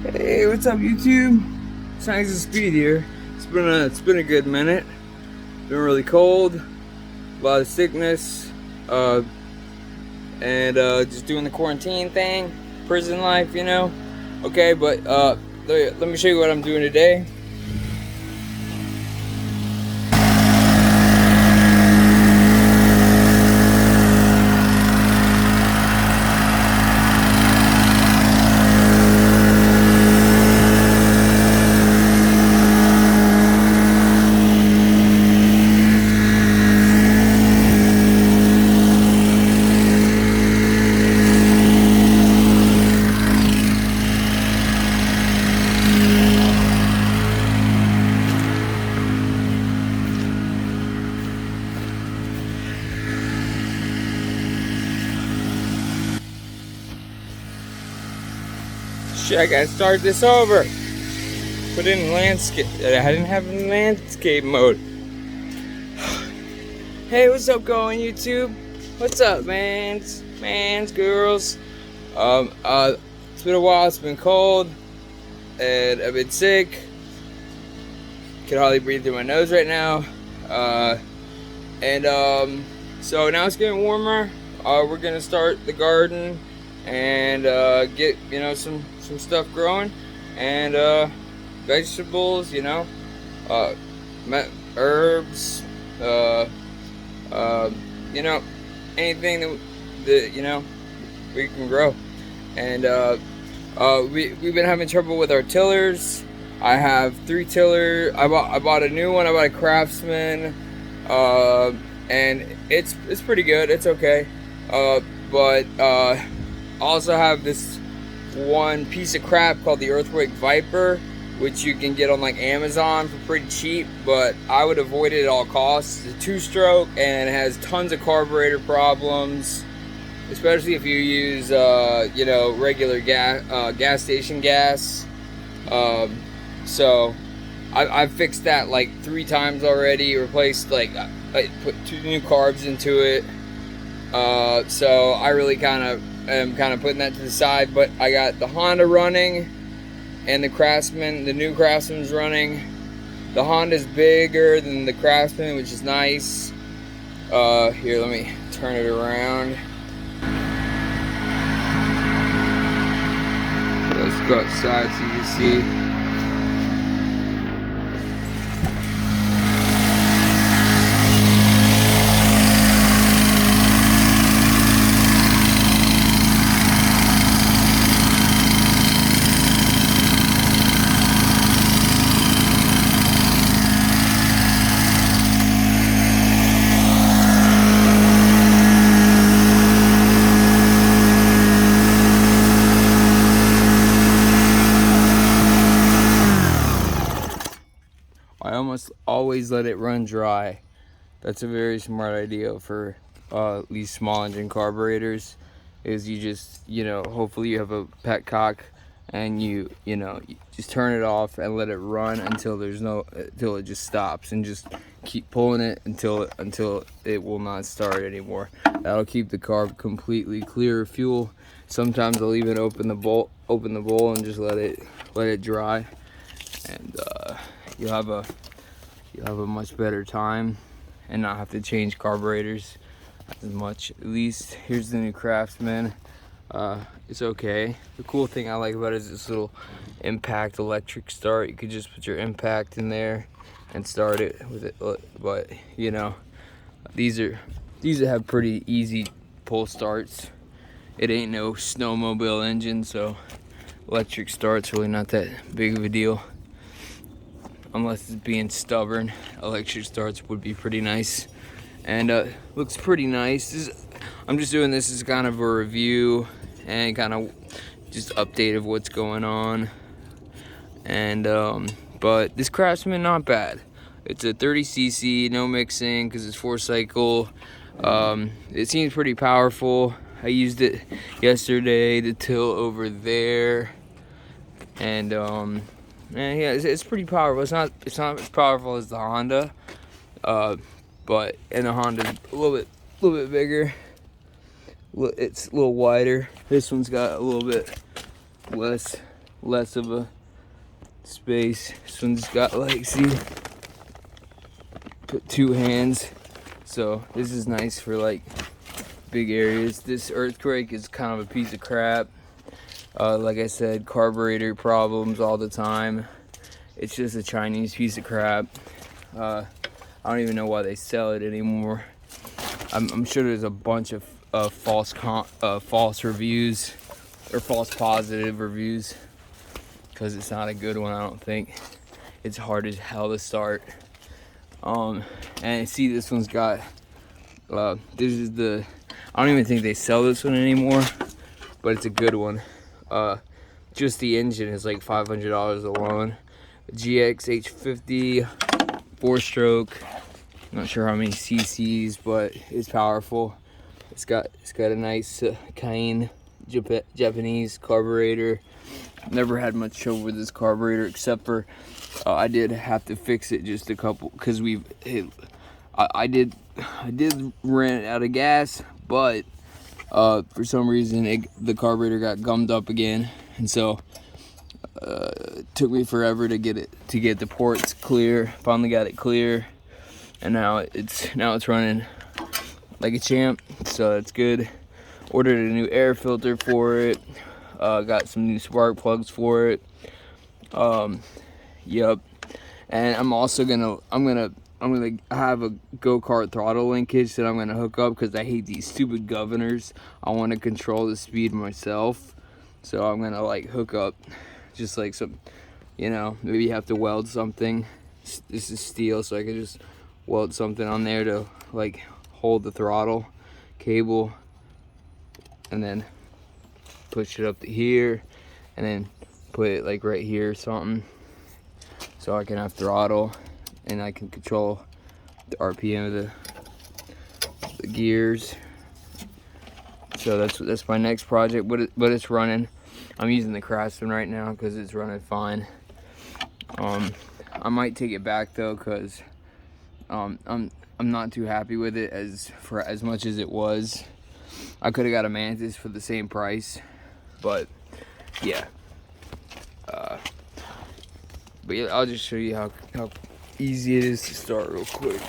Hey, what's up, YouTube? Signs of Speed here. It's been a good minute. Been really cold, a lot of sickness, and just doing the quarantine thing, prison life, you know. Okay, but let me show you what I'm doing today. Shit, I gotta start this over. Put in landscape. I didn't have in landscape mode. Hey, what's up, going YouTube? What's up, mans, girls? It's been a while. It's been cold, and I've been sick. Can hardly breathe through my nose right now. So now it's getting warmer. We're gonna start the garden and get some stuff growing, and vegetables, herbs, anything that we can grow. And we've been having trouble with our tillers. I have 3 tillers. I bought a new one. I bought a Craftsman, and it's pretty good. It's okay. But I also have this one piece of crap called the Earthquake Viper, which you can get on like Amazon for pretty cheap, but I would avoid it at all costs. It's a 2-stroke and it has tons of carburetor problems, especially if you use regular gas station gas. So I've fixed that like 3 times already. Replaced I put 2 new carbs into it. So I really am putting that to the side. But I got the Honda running, and the new Craftsman's running. The Honda's bigger than the Craftsman, which is nice. Here, let me turn it around. Let's go outside so you can see. I almost always let it run dry. That's a very smart idea for these small engine carburetors. Is you just, hopefully you have a petcock, and you just turn it off and let it run until until it just stops, and just keep pulling it until it will not start anymore. That'll keep the carb completely clear of fuel. Sometimes I'll even open the bowl and just let it dry, and you'll have a much better time and not have to change carburetors as much. At least here's the new Craftsman. It's okay. The cool thing I like about it is this little impact electric start. You could just put your impact in there and start it with it. But these have pretty easy pull starts. It ain't no snowmobile engine, so electric start's really not that big of a deal. Unless it's being stubborn, electric starts would be pretty nice. And looks pretty nice. I'm just doing this as kind of a review and kind of just update of what's going on. And but this Craftsman, not bad. It's a 30cc, no mixing, because it's 4-cycle. It seems pretty powerful. I used it yesterday to till over there, and yeah, it's pretty powerful. It's not as powerful as the Honda, but the Honda's a little bit bigger. It's a little wider. This one's got a little bit less less of a space. This one's got like, see, put 2 hands, so this is nice for like big areas. This Earthquake is kind of a piece of crap. Like I said, carburetor problems all the time. It's just a Chinese piece of crap. I don't even know why they sell it anymore. I'm sure there's a bunch of false reviews or false positive reviews, because it's not a good one. I don't think. It's hard as hell to start. And see, this one's got this is the, I don't even think they sell this one anymore, but it's a good one. Just the engine is like $500 alone. GX H50 4-stroke. Not sure how many cc's, but it's powerful. It's got a nice Cayenne Japanese carburetor. Never had much trouble with this carburetor, except for I did have to fix it just a couple, because I did run out of gas, but for some reason the carburetor got gummed up again, and so it took me forever to get the ports clear. Finally got it clear, and now it's running like a champ, so that's good. Ordered a new air filter for it. Got some new spark plugs for it. Yep. And I'm also gonna have a go-kart throttle linkage that I'm gonna hook up, because I hate these stupid governors. I want to control the speed myself, so I'm gonna like hook up just like some, maybe you have to weld something. This is steel, so I can just weld something on there to like hold the throttle cable, and then push it up to here, and then put it like right here or something, so I can have throttle and I can control the RPM of the gears. So that's my next project, but it's running. I'm using the Craftsman right now because it's running fine. I might take it back though, because I'm not too happy with it for as much as it was. I could have got a Mantis for the same price, but yeah. But yeah, I'll just show you how easy it is to start real quick.